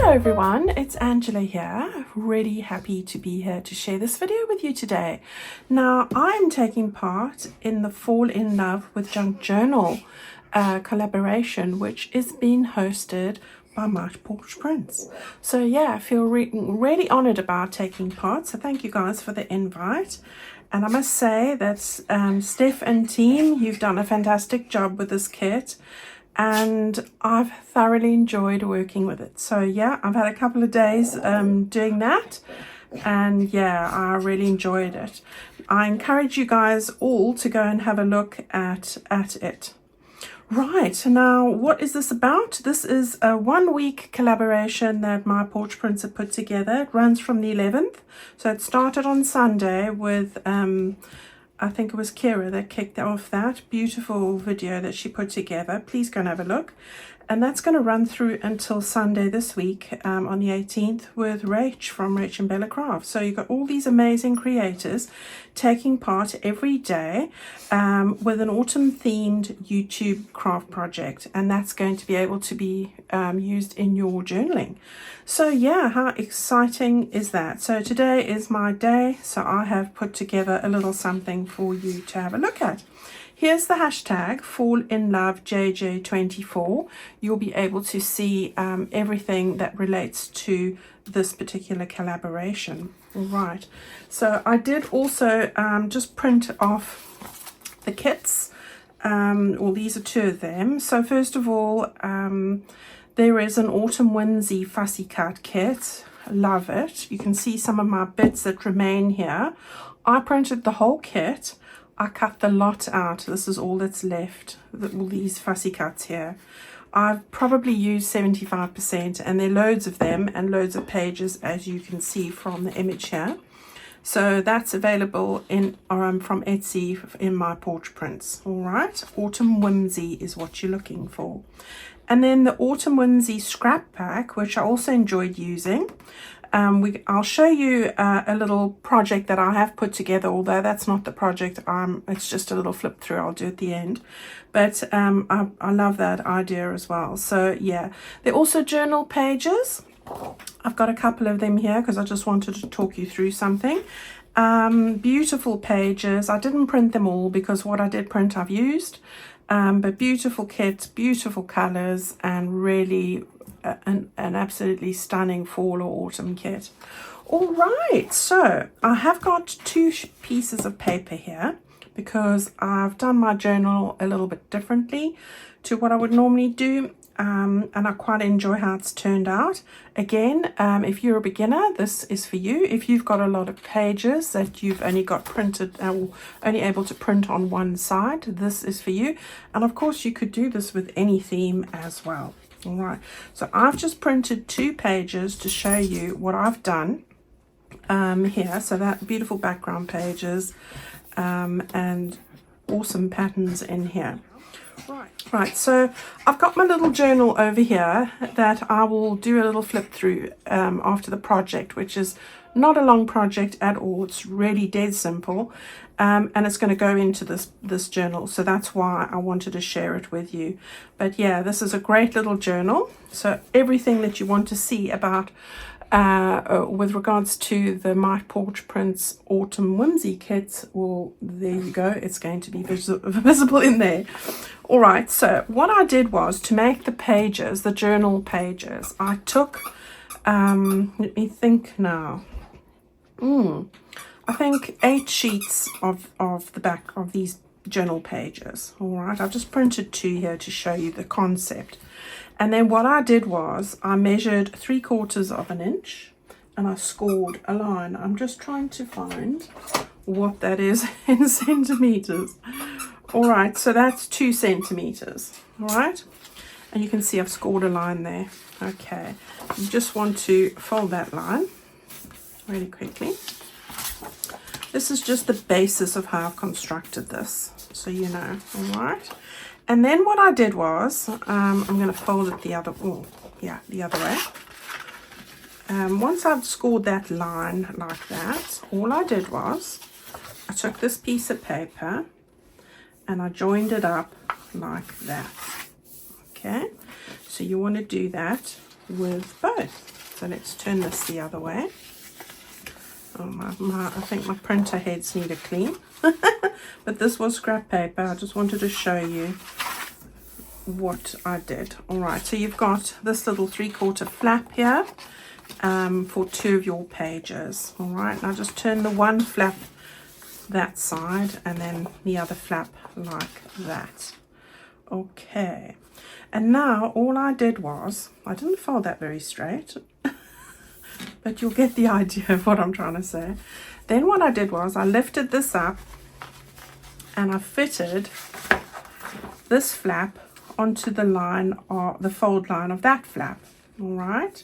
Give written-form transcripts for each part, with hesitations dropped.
Hello everyone, it's Angela here, really happy to be here to share this video with you today. Now I'm taking part in the Fall in Love with Junk Journal collaboration, which is being hosted by My Porch Prints. So yeah, I feel really honored about taking part, so thank you guys for the invite. And I must say that Steph and team, you've done a fantastic job with this kit. And I've thoroughly enjoyed working with it. So yeah, I've had a couple of days doing that, and yeah, I really enjoyed it. I encourage you guys all to go and have a look at it. Right, now what is this about? This is a 1-week collaboration that My Porch Prints have put together. It runs from the 11th, so it started on Sunday with I think it was Kerr that kicked off that beautiful video that she put together. Please go and have a look. And that's going to run through until Sunday this week on the 18th with Rach from Rach and Bella Craft. So you've got all these amazing creators taking part every day with an autumn themed YouTube craft project. And that's going to be able to be used in your journaling. So yeah, how exciting is that? So today is my day. So I have put together a little something for you to have a look at. Here's the hashtag FallinLoveJJ24. You'll be able to see everything that relates to this particular collaboration. All right. So I did also just print off the kits. Well, these are 2 of them. So first of all, there is an Autumn Whimsy Fussy cut kit. Love it. You can see some of my bits that remain here. I printed the whole kit. I cut the lot out. This is all that's left, all these fussy cuts here. I've probably used 75%, and there are loads of them and loads of pages, as you can see from the image here. So that's available in from Etsy in My Porch Prints. All right, Autumn Whimsy is what you're looking for. And then the Autumn Whimsy scrap pack, which I also enjoyed using. I'll show you a little project that I have put together, although that's not the project. It's just a little flip through. I'll do at the end. But I love that idea as well. So yeah, they're also journal pages. I've got a couple of them here because I just wanted to talk you through something. Beautiful pages. I didn't print them all because what I did print I've used. But beautiful kits, beautiful colors, and really an absolutely stunning fall or autumn kit. All right, so I have got 2 pieces of paper here because I've done my journal a little bit differently to what I would normally do, and I quite enjoy how it's turned out. Again, if you're a beginner, this is for you. If you've got a lot of pages that you've only got printed or only able to print on one side, this is for you. And of course you could do this with any theme as well. All right, so I've just printed 2 pages to show you what I've done here. So that beautiful background pages and awesome patterns in here. Right, so I've got my little journal over here that I will do a little flip through after the project, which is not a long project at all. It's really dead simple, and it's going to go into this journal, so that's why I wanted to share it with you. But yeah, this is a great little journal, so everything that you want to see about with regards to the My Porch Prints Autumn Whimsy Kits, well, there you go, it's going to be visible in there. All right, so what I did was to make the pages, the journal pages, I took, let me think now, I think 8 sheets of the back of these journal pages. All right, I've just printed 2 here to show you the concept. And then what I did was I measured 3/4 of an inch and I scored a line. I'm just trying to find what that is in centimeters. All right, so that's 2 centimeters. All right, and you can see I've scored a line there. Okay, you just want to fold that line really quickly. This is just the basis of how I've constructed this, so you know. All right, and then what I did was I'm going to fold it the other way. Once I've scored that line like that, all I did was I took this piece of paper and I joined it up like that. Okay, so you want to do that with both. So let's turn this the other way. Oh, I think my printer heads need a clean. But this was scrap paper. I just wanted to show you what I did. All right, so you've got this little 3/4 flap here for 2 of your pages. All right, now just turn the one flap that side and then the other flap like that. Okay, and now all I did was, I didn't fold that very straight, but you'll get the idea of what I'm trying to say. Then what I did was I lifted this up and I fitted this flap onto the line, or the fold line of that flap. All right,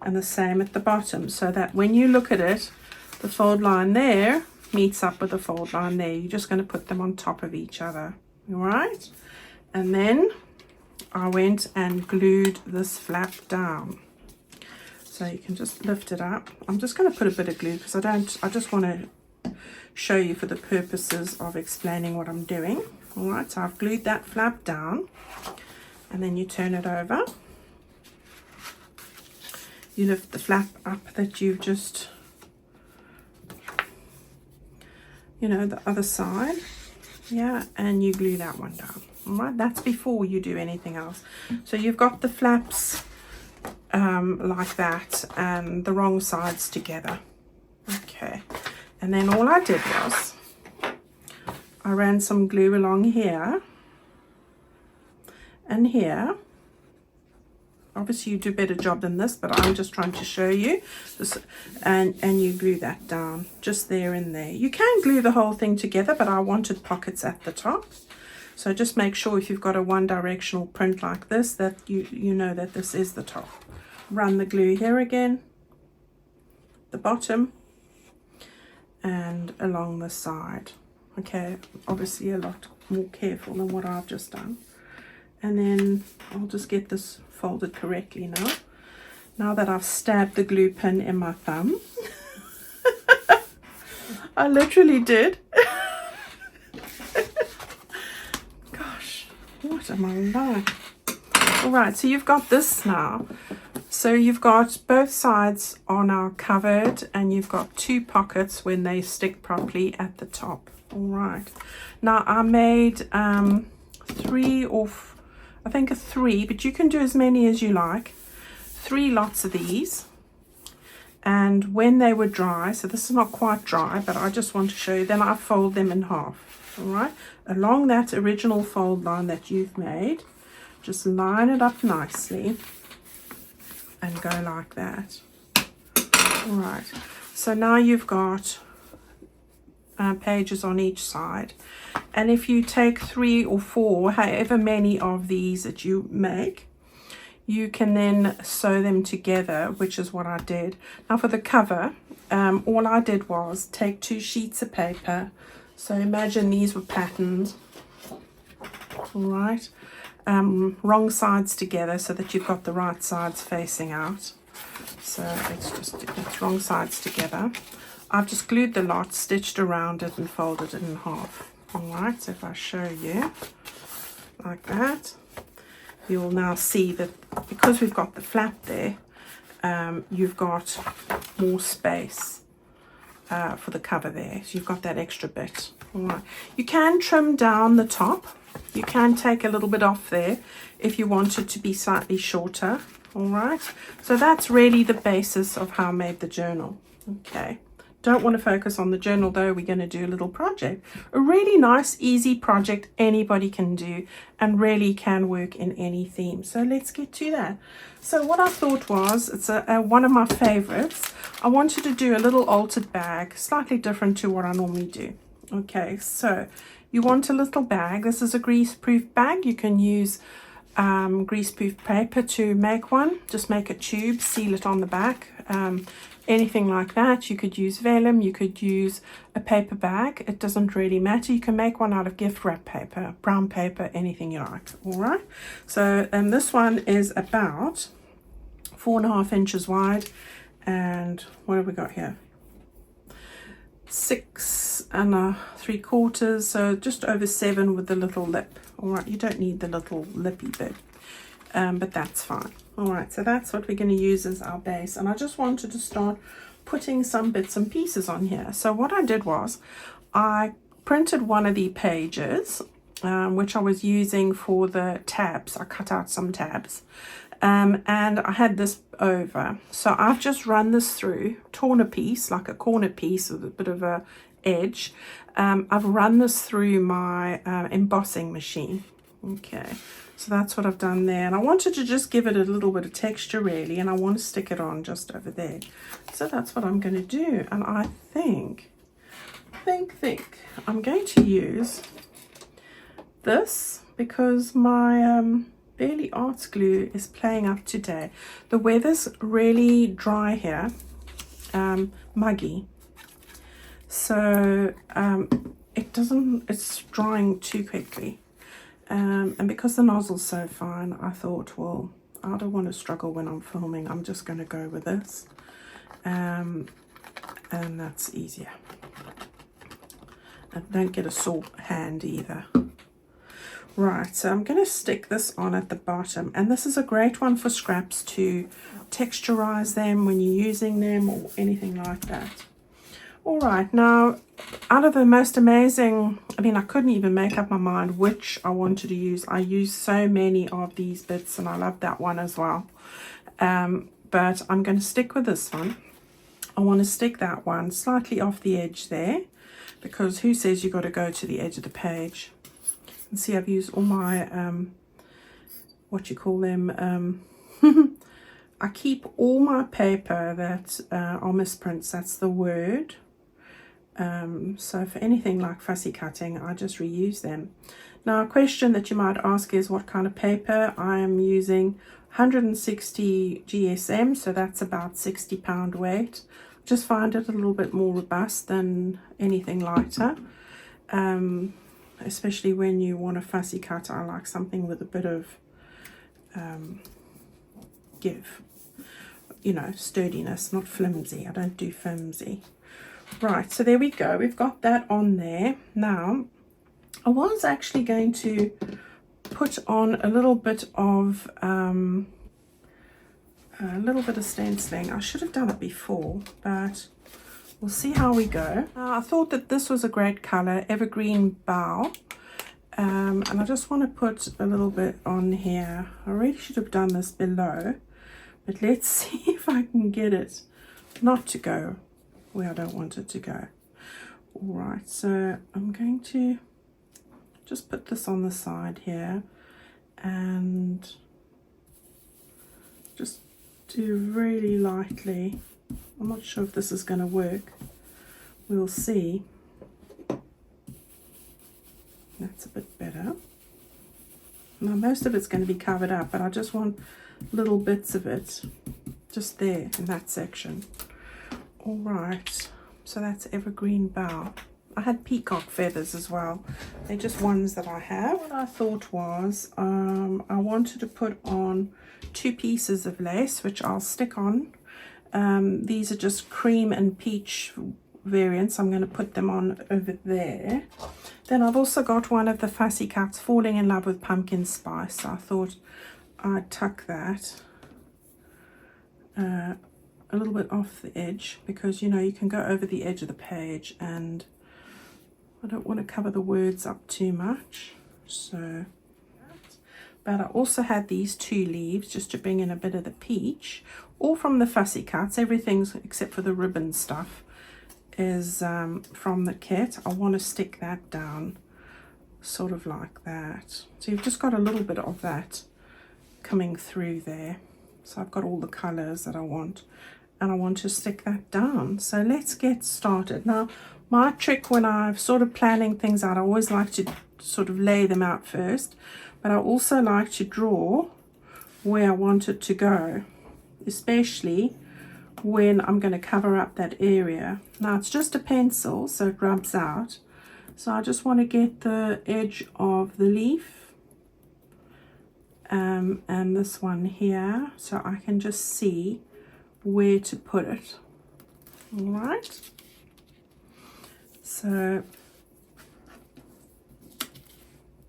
and the same at the bottom, so that when you look at it, the fold line there meets up with the fold line there. You're just going to put them on top of each other. All right, and then I went and glued this flap down. So you can just lift it up. I'm just going to put a bit of glue because I just want to show you for the purposes of explaining what I'm doing. All right, so I've glued that flap down, and then you turn it over. You lift the flap up that you've just, the other side, yeah, and you glue that one down. All right, that's before you do anything else. So you've got the flaps like that and the wrong sides together. Okay, and then all I did was I ran some glue along here and here. Obviously you do a better job than this, but I'm just trying to show you this, and you glue that down just there and there. You can glue the whole thing together, but I wanted pockets at the top. So just make sure if you've got a one directional print like this, that you know that this is the top. Run the glue here again, the bottom, and along the side. Okay, obviously a lot more careful than what I've just done. And then I'll just get this folded correctly now. Now that I've stabbed the glue pin in my thumb. I literally did. Gosh, what am I like? All right, so you've got this now. So you've got both sides are now covered, and you've got 2 pockets when they stick properly at the top. All right, now I made 3 or I think 3, but you can do as many as you like. 3 lots of these, and when they were dry, so this is not quite dry, but I just want to show you, then I fold them in half. All right, along that original fold line that you've made, just line it up nicely and go like that. All right, so now you've got pages on each side, and if you take 3 or 4, however many of these that you make, you can then sew them together, which is what I did. Now for the cover, all I did was take 2 sheets of paper. So imagine these were patterned, all right, wrong sides together so that you've got the right sides facing out. So it's wrong sides together. I've just glued the lot, stitched around it, and folded it in half. All right, so if I show you like that, you'll now see that because we've got the flap there, you've got more space for the cover there. So you've got that extra bit. All right, you can trim down the top. You can take a little bit off there if you want it to be slightly shorter. All right, so that's really the basis of how I made the journal. Okay. Don't want to focus on the journal though. We're going to do a little project, a really nice easy project anybody can do and really can work in any theme. So let's get to that. So what I thought was, it's one of my favorites. I wanted to do a little altered bag, slightly different to what I normally do. Okay, so you want a little bag. This is a greaseproof bag. You can use greaseproof paper to make one. Just make a tube, seal it on the back. Anything like that. You could use vellum, you could use a paper bag, it doesn't really matter. You can make one out of gift wrap paper, brown paper, anything you like. All right, so this one is about 4.5 inches wide, and what have we got here, 6 3/4, so just over 7 with the little lip. All right, you don't need the little lippy bit. but that's fine. All right, so that's what we're going to use as our base, and I just wanted to start putting some bits and pieces on here. So what I did was I printed one of the pages, which I was using for the tabs. I cut out some tabs, and I had this over. So I've just run this through, torn a piece, like a corner piece with a bit of a edge. I've run this through my embossing machine. Okay, so that's what I've done there, and I wanted to just give it a little bit of texture really, and I want to stick it on just over there. So that's what I'm going to do, and I think I'm going to use this because my Barely Arts glue is playing up today. The weather's really dry here, muggy, so it's drying too quickly. And because the nozzle's so fine, I thought, well, I don't want to struggle when I'm filming. I'm just going to go with this. And that's easier. And don't get a sore hand either. Right, so I'm going to stick this on at the bottom. And this is a great one for scraps to texturize them when you're using them or anything like that. All right, now, out of the most amazing, I mean, I couldn't even make up my mind which I wanted to use. I used so many of these bits, and I love that one as well. But I'm going to stick with this one. I want to stick that one slightly off the edge there, because who says you got to go to the edge of the page? And see, I've used all my, what you call them, I keep all my paper that are misprints, that's the word. So for anything like fussy cutting, I just reuse them. Now, a question that you might ask is what kind of paper. I am using 160 GSM, so that's about 60-pound weight. Just find it a little bit more robust than anything lighter, especially when you want a fussy cut. I like something with a bit of give, you know, sturdiness, not flimsy. I don't do flimsy. Right, so there we go. We've got that on there. Now, I was actually going to put on a little bit of stenciling. I should have done it before, but we'll see how we go. I thought that this was a great color, Evergreen Bough, and I just want to put a little bit on here. I really should have done this below, but let's see if I can get it not to go where I don't want it to go. All right, so I'm going to just put this on the side here and just do really lightly. I'm not sure if this is going to work. We'll see. That's a bit better. Now most of it's going to be covered up, but I just want little bits of it just there in that section. All right, so that's Evergreen Bough. I had peacock feathers as well. They're just ones that I have. What I thought was I wanted to put on 2 pieces of lace, which I'll stick on. These are just cream and peach variants. I'm going to put them on over there. Then I've also got one of the Fussy Cuts, Falling in Love with Pumpkin Spice. So I thought I'd tuck that a little bit off the edge, because you know you can go over the edge of the page and I don't want to cover the words up too much. So, but I also had these 2 leaves just to bring in a bit of the peach, all from the Fussy Cuts. Everything's except for the ribbon stuff is from the kit. I want to stick that down sort of like that. So you've just got a little bit of that coming through there. So I've got all the colors that I want, and I want to stick that down. So let's get started. Now, my trick when I'm sort of planning things out, I always like to sort of lay them out first, but I also like to draw where I want it to go, especially when I'm going to cover up that area. Now, it's just a pencil, so it rubs out. So I just want to get the edge of the leaf and this one here, so I can just see where to put it. All right, so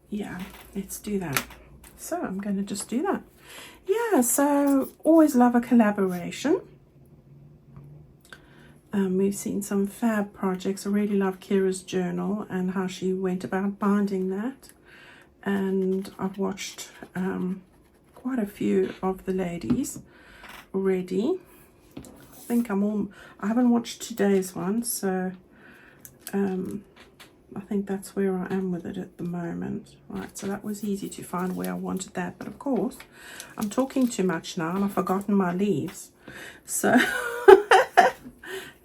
yeah, let's do that. So I'm going to just do that. yeah, so always love a collaboration. We've seen some fab projects. I really love Kira's journal and how she went about binding that. And I've watched quite a few of the ladies already. I haven't watched today's one, so I think that's where I am with it at the moment. Right, so that was easy to find where I wanted that, but of course I'm talking too much now and I've forgotten my leaves. So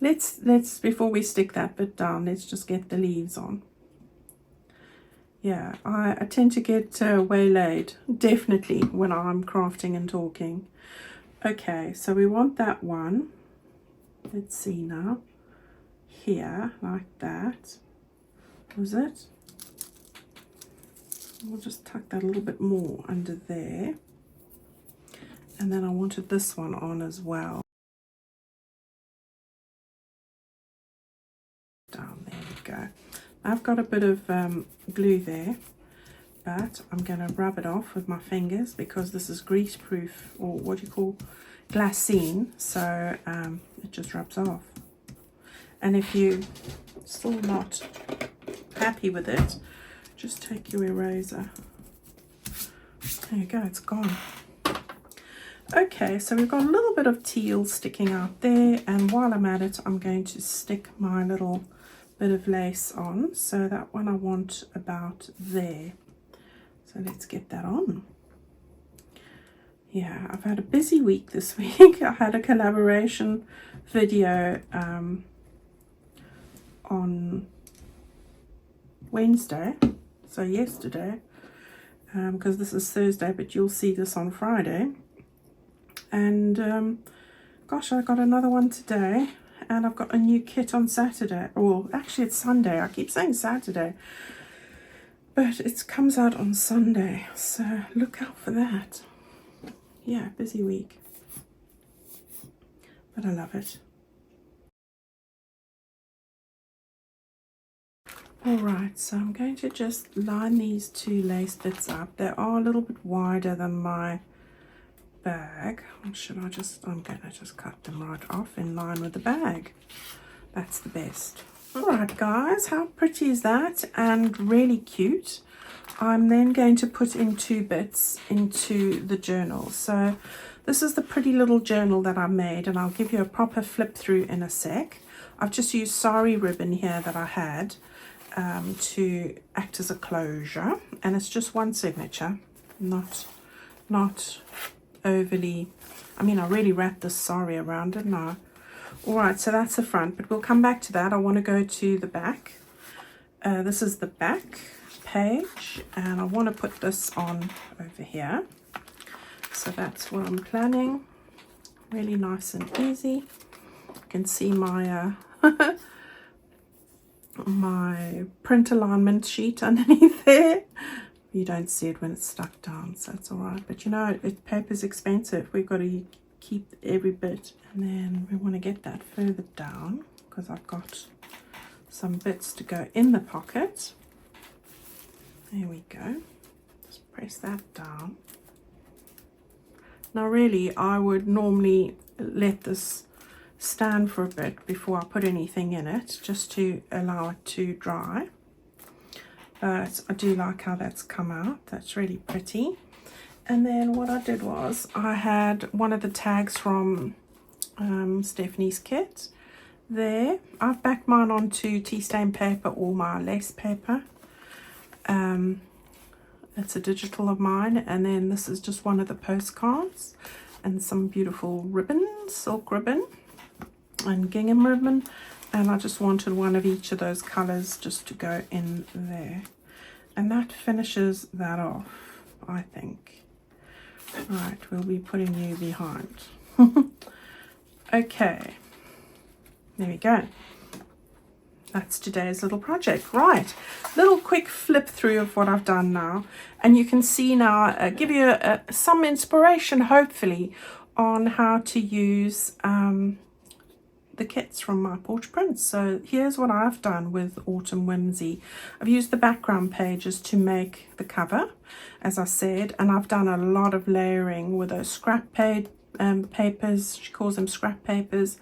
let's before we stick that bit down, let's just get the leaves on. Yeah, I tend to get waylaid, definitely, when I'm crafting and talking. Okay, so we want that one. Let's see now. Here, like that. Was it? We'll just tuck that a little bit more under there. And then I wanted this one on as well. Down, there we go. I've got a bit of glue there, but I'm going to rub it off with my fingers because this is grease proof, or what you call glassine, so it just rubs off. And if you're still not happy with it, just take your eraser. There you go, it's gone. Okay, so we've got a little bit of teal sticking out there, and while I'm at it, I'm going to stick my little bit of lace on. So that one I want about there. So let's get that on. Yeah, I've had a busy week this week. I had a collaboration video on Wednesday, so yesterday, because this is Thursday, but you'll see this on Friday. And gosh, I got another one today, and I've got a new kit on Saturday. Well, actually it's Sunday. I keep saying Saturday, but it comes out on Sunday, so look out for that. Yeah, busy week, but I love it. Alright, so I'm going to just line these two lace bits up. They are a little bit wider than my bag. Or should I just, I'm going to just cut them right off in line with the bag. That's the best. Alright guys, how pretty is that? And really cute. I'm then going to put in 2 bits into the journal. So this is the pretty little journal that I made, and I'll give you a proper flip through in a sec. I've just used sari ribbon here that I had to act as a closure, and it's just one signature, not overly, I mean, I really wrapped this sari around, didn't I? Alright, so that's the front, but we'll come back to that. I want to go to the back. This is the back page, and I want to put this on over here. So that's what I'm planning. Really nice and easy. You can see my my print alignment sheet underneath there. You don't see it when it's stuck down, so it's all right. But you know, paper's expensive. We've got to keep every bit. And then we want to get that further down because I've got some bits to go in the pocket. There we go. Just press that down. Now really, I would normally let this stand for a bit before I put anything in it, just to allow it to dry. But I do like how that's come out. That's really pretty. And then what I did was I had one of the tags from Stephanie's kit there. I've backed mine onto tea stain paper or my lace paper. It's a digital of mine, and then this is just one of the postcards and some beautiful ribbon, silk ribbon and gingham ribbon, and I just wanted one of each of those colors just to go in there, and that finishes that off, I think. Right, we'll be putting you behind. Okay, there we go. That's today's little project. Right, little quick flip through of what I've done now, and you can see now, give you some inspiration hopefully on how to use the kits from My Porch Prints. So here's what I've done with Autumn Whimsy. I've used the background pages to make the cover, as I said, and I've done a lot of layering with those scrap papers. She calls them scrap papers.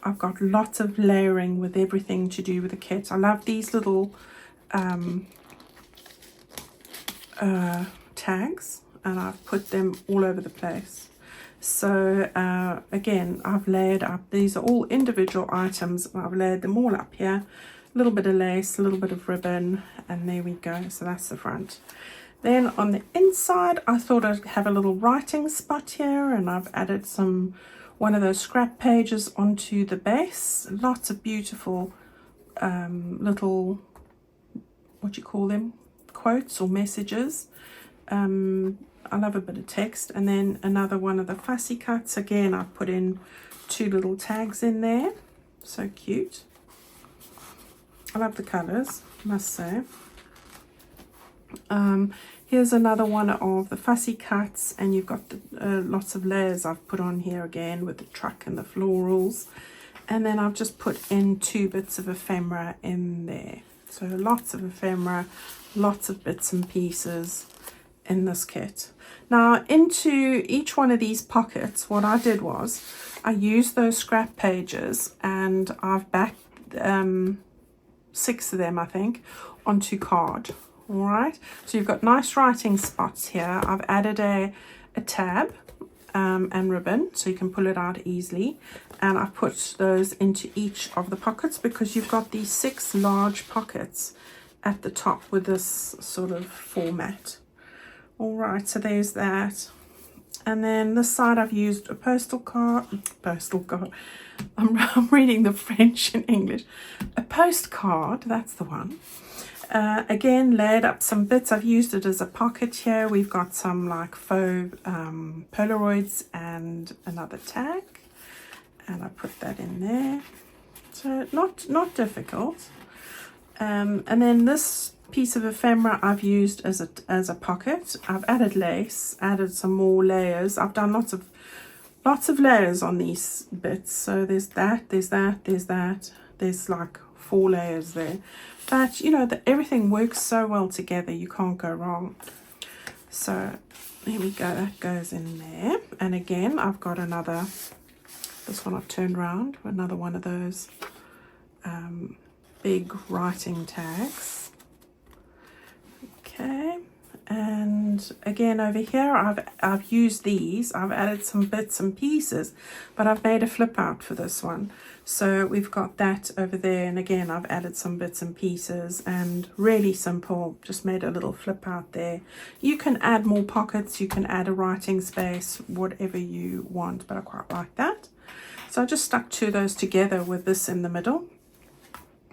I've got lots of layering with everything to do with the kit. I love these little tags, and I've put them all over the place. So again, I've layered up, these are all individual items, and I've layered them all up here. A little bit of lace, a little bit of ribbon, and there we go. So that's the front. Then on the inside, I thought I'd have a little writing spot here, and I've added one of those scrap pages onto the base. Lots of beautiful little, what do you call them, quotes or messages. I love a bit of text. And then another one of the fussy cuts. Again, I've put in 2 little tags in there. So cute. I love the colours, must say. Here's another one of the fussy cuts, and you've got lots of layers I've put on here again with the truck and the florals. And then I've just put in 2 bits of ephemera in there. So lots of ephemera, lots of bits and pieces in this kit. Now into each one of these pockets, what I did was I used those scrap pages, and I've backed 6 of them, I think, onto card. All right, so you've got nice writing spots here. I've added a tab and ribbon, so you can pull it out easily, and I've put those into each of the pockets because you've got these 6 large pockets at the top with this sort of format. All right, so there's that. And then this side I've used a postal card. I'm reading the French and English. A postcard, that's the one. Again, layered up some bits. I've used it as a pocket here. We've got some like faux Polaroids and another tag, and I put that in there. So not difficult. And then this piece of ephemera I've used as a pocket. I've added lace, added some more layers. I've done lots of layers on these bits. So there's that, there's that, there's that. There's like 4 layers there. But you know, everything works so well together, you can't go wrong. So there we go, that goes in there. And again, I've got another, this one I've turned around, another one of those big writing tags. Okay, and again over here I've used these. I've added some bits and pieces, but I've made a flip out for this one. So we've got that over there, and again I've added some bits and pieces, and really simple, just made a little flip out there. You can add more pockets, you can add a writing space, whatever you want, but I quite like that. So I just stuck 2 of those together with this in the middle.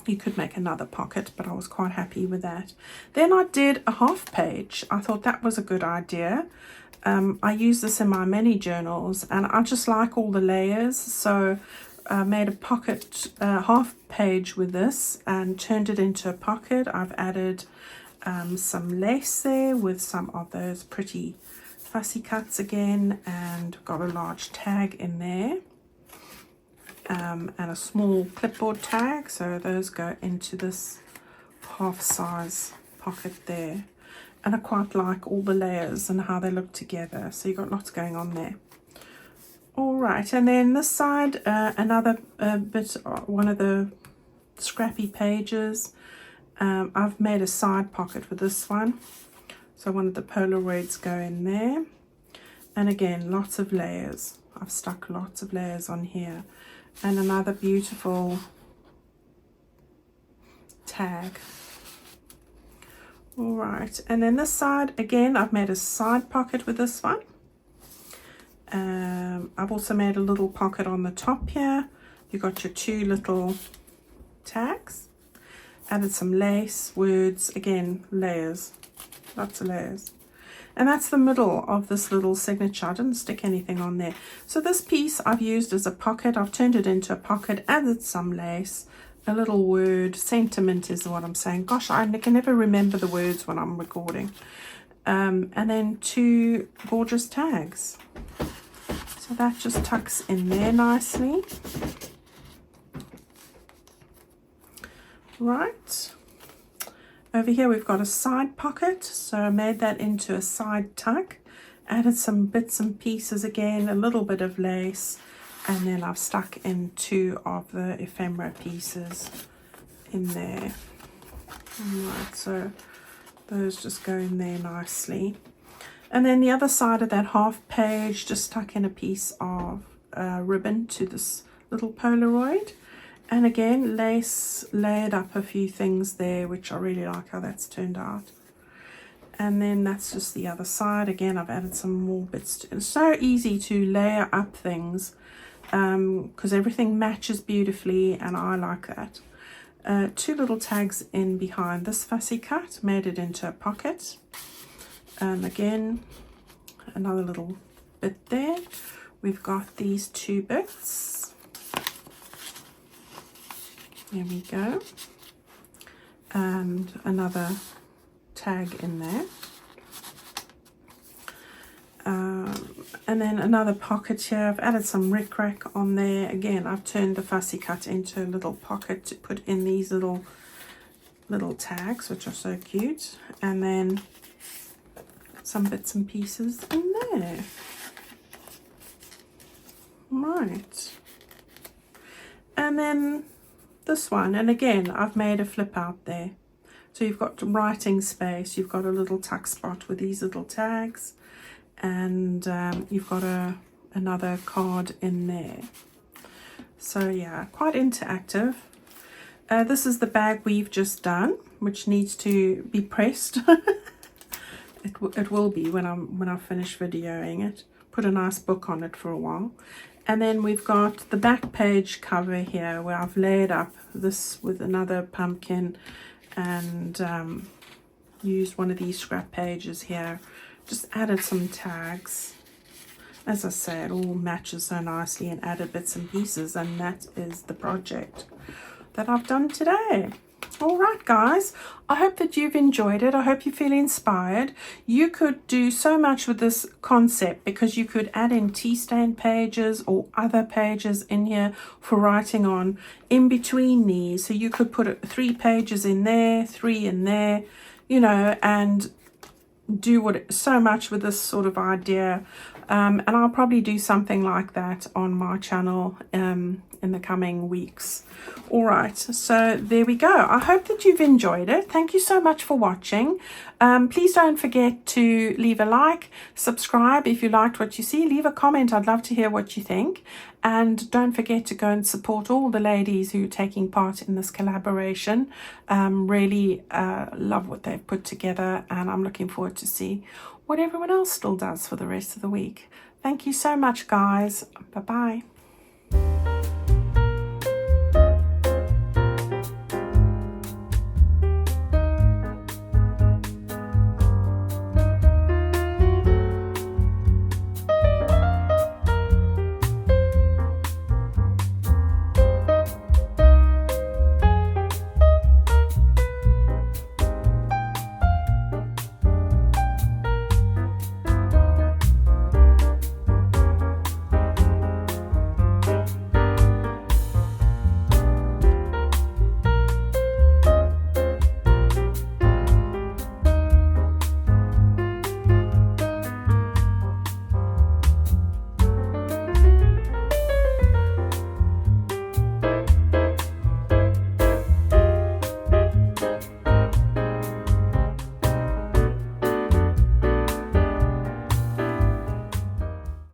You could make another pocket, but I was quite happy with that. Then I did a half page. I thought that was a good idea. I use this in my mini journals, and I just like all the layers. So I made a pocket half page with this and turned it into a pocket. I've added some lace there with some of those pretty fussy cuts again, and got a large tag in there. And a small clipboard tag, so those go into this half size pocket there. And I quite like all the layers and how they look together, so you've got lots going on there. All right, and then this side, another bit, one of the scrappy pages. I've made a side pocket with this one, so one of the Polaroids go in there. And again, lots of layers. I've stuck lots of layers on here. And another beautiful tag. All right, and then this side, again, I've made a side pocket with this one. I've also made a little pocket on the top here. You've got your 2 little tags. Added some lace, words, again, layers, lots of layers. And that's the middle of this little signature. I didn't stick anything on there. So this piece I've used as a pocket. I've turned it into a pocket, added some lace, a little word. Sentiment is what I'm saying. Gosh, I can never remember the words when I'm recording. And then 2 gorgeous tags. So that just tucks in there nicely. Right. Over here we've got a side pocket, so I made that into a side tuck. Added some bits and pieces again, a little bit of lace, and then I've stuck in 2 of the ephemera pieces in there. Alright, so those just go in there nicely. And then the other side of that half page, just stuck in a piece of ribbon to this little Polaroid. And again, lace, layered up a few things there, which I really like how that's turned out. And then that's just the other side. Again, I've added some more bits. It's so easy to layer up things because everything matches beautifully, and I like that. 2 little tags in behind this fussy cut, made it into a pocket. Again, another little bit there. We've got these 2 bits. There we go. And another tag in there. And then another pocket here. I've added some rickrack on there. Again, I've turned the fussy cut into a little pocket to put in these little tags, which are so cute. And then some bits and pieces in there. Right. And then this one, and again I've made a flip out there, so you've got writing space, you've got a little tuck spot with these little tags, and you've got another card in there. So yeah, quite interactive. This is the bag we've just done, which needs to be pressed. It will be when I finish videoing it. Put a nice book on it for a while. And then we've got the back page cover here, where I've layered up this with another pumpkin and used one of these scrap pages here. Just added some tags. As I say, it all matches so nicely, and added bits and pieces, and that is the project that I've done today. All right, guys, I hope that you've enjoyed it. I hope you feel inspired. You could do so much with this concept, because you could add in tea stain pages or other pages in here for writing on in between these. So you could put 3 pages in there, 3 in there, you know, and do so much with this sort of idea. And I'll probably do something like that on my channel in the coming weeks. All right, so there we go. I hope that you've enjoyed it. Thank you so much for watching. Please don't forget to leave a like, subscribe if you liked what you see, leave a comment. I'd love to hear what you think. And don't forget to go and support all the ladies who are taking part in this collaboration. Really love what they've put together, and I'm looking forward to see what everyone else still does for the rest of the week. Thank you so much, guys. Bye-bye.